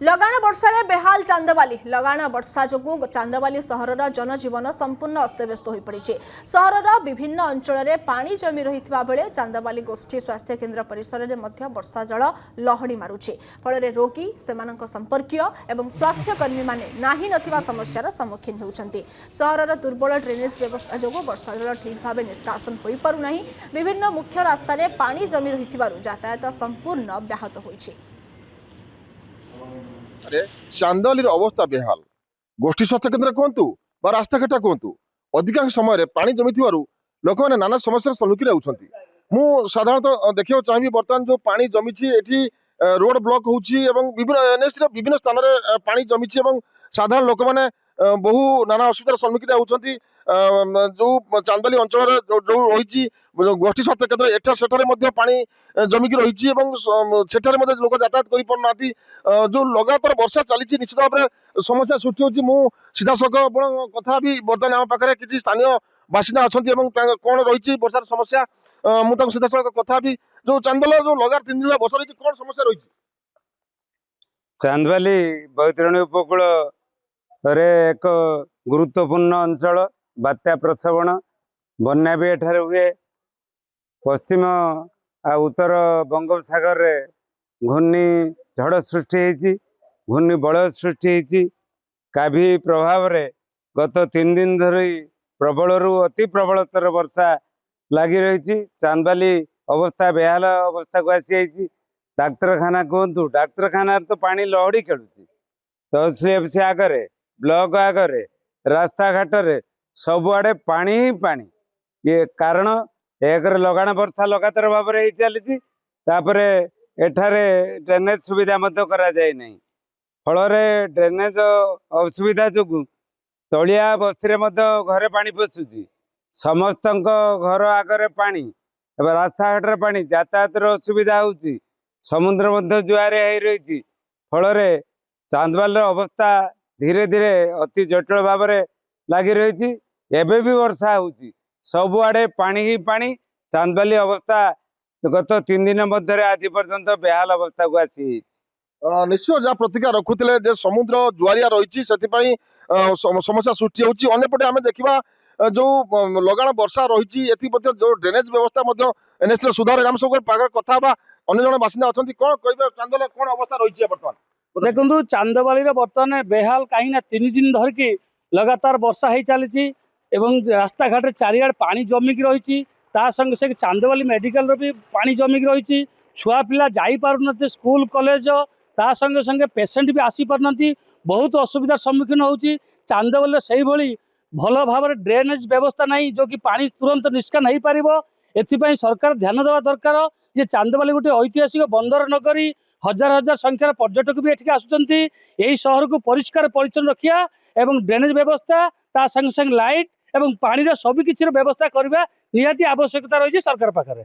लगाण वर्षा बेहाल चांदबाली लगाण वर्षा जो चांदबाली सहर जनजीवन संपूर्ण अस्तव्यस्त हो पड़ी। सहर विभिन्न अंचल में पानी जमी रही बेले चांदबाली गोष्ठी स्वास्थ्य केन्द्र परिसर में वर्षा जल लहड़ी मारुछि। फल रोगी संपर्कीय और स्वास्थ्यकर्मी माने नाही नथिबा समस्यार सम्मुखीन होउछन्ति। सहर दुर्बल ड्रेनेज व्यवस्था जो वर्षा जल ठीक भाव निष्कासन हो पारु नाही। विभिन्न मुख्य रास्ता में पानी जमी रही यातायात संपूर्ण व्याहत होइछि। चांदबाली अवस्था बेहाल। गोष्ठी स्वास्थ्य केन्द्र कहतु रास्ताघाट कहतु अधिकांश समय पानी जमी लोक मैंने नाना समस्या सम्मुखीन होती। साधारणतः देखा चाहिए बर्तमान जो पानी जमी रोड ब्लॉक होची विभिन्न स्थान में पानी जमी साधारण लोक मैंने बहु नाना असुविधार सम्मुखीन होती। जो चांदबाली अंचल जो रही गोष्ठी स्वास्थ्य केन्द्र एटा सेठारे पानी जमिक रही लोक यातायात कर पारना। जो लगातार वर्षा चली निश्चित भाव में समस्या सृष्टि होती। सीधा सख कथा भी बर्तमान आम पाखे किसी स्थानीय बासिंदा अच्छा कौन रही वर्षार समस्या मुझे सीधा सख कथा भी जो चांदबाली जो लगातार 3 दिन वर्षा रही कौन समस्या रही। चांदबाली बैतरणी उपकूल एक गुरुत्वपूर्ण अंचल। बात्या प्रसवण बन्या भी एठारे हुए। पश्चिम आ उत्तर बंगोपसागर रे घूर्णी झड़ सृष्टि होती। घूर्णी बलय सृष्टि होती। काभी प्रभाव रे गत 3 दिन धरी प्रबल रु अति प्रबलतर वर्षा लगी रही। चांदबाली अवस्था बेहाल अवस्था को आसी। डाक्तरखाना कहतु डाक्तरखाना तो पानी लहड़ी खेलुची। तहसील ऑफिस आगे ब्लॉक आगे रास्ता घाट रे सबुआड़े पानी ही पानी। ये कारण एक लगाण वर्षा लगातार भाव में चली। एठारे ड्रेनेज सुविधा करा जाए नहीं। फल ड्रेनेज असुविधा जो तलिया बस्ती घरे पानी पशुची। समस्त घर आगे पानी रास्ता घाट पानी यातायात असुविधा होची। समुद्र मध्य जुआरे रही फल चांदबाली अवस्था धीरे धीरे अति जटिल भाव में लगी रही। एबे भी वर्षा होची सबुआड़े पानी ही पानी। चांदबाली अवस्था गत 3 दिन मध्य आज पर्यंत बेहाल अवस्था को आसी। निश्चय जहाँ प्रतिक्रिया रखुते समुद्र जुआरिया रही समस्या सृष्टि होची। अन्यपटे आम देखा जो लगाण वर्षा रही जो ड्रेनेज व्यवस्था एनएचएल सुधार आम सब कथा अन्य जन बासिंदा अच्छा कौन कह चांदबाली कौन अवस्था रही बर्तमान देखो चांदबाली बर्तमान बेहाल कहीं 3 दिन धरिकी लगातार वर्षा हो चली। रास्ता घाट चारिआड पानी जमिक रही। संगे संगे चांदबाली मेडिकल भी पानी जमिक रही। छुआ पिला जाई पारुनते स्कूल कॉलेज संगे संगे पेसेंट भी आसी पारना। बहुत असुविधार सम्मुखीन होची। चांदबाली से भली भल भाव ड्रेनेज व्यवस्था नहीं जो कि पानी तुरंत निष्कान हो पार। एथिपाई सरकार ध्यान देवा दरकार जे चांदबाली गोटे ऐतिहासिक बंदर नगरी। हजार हजार संख्यार पर्यटक भी एठिक आसुचंती। यही सहर को परिष्कार परिच्छन्न रखिया एवं ड्रेनेज व्यवस्था ता संग संग लाइट एवं पानी सब किसी व्यवस्था करवा निहाती आवश्यकता रही सरकार पाखरे।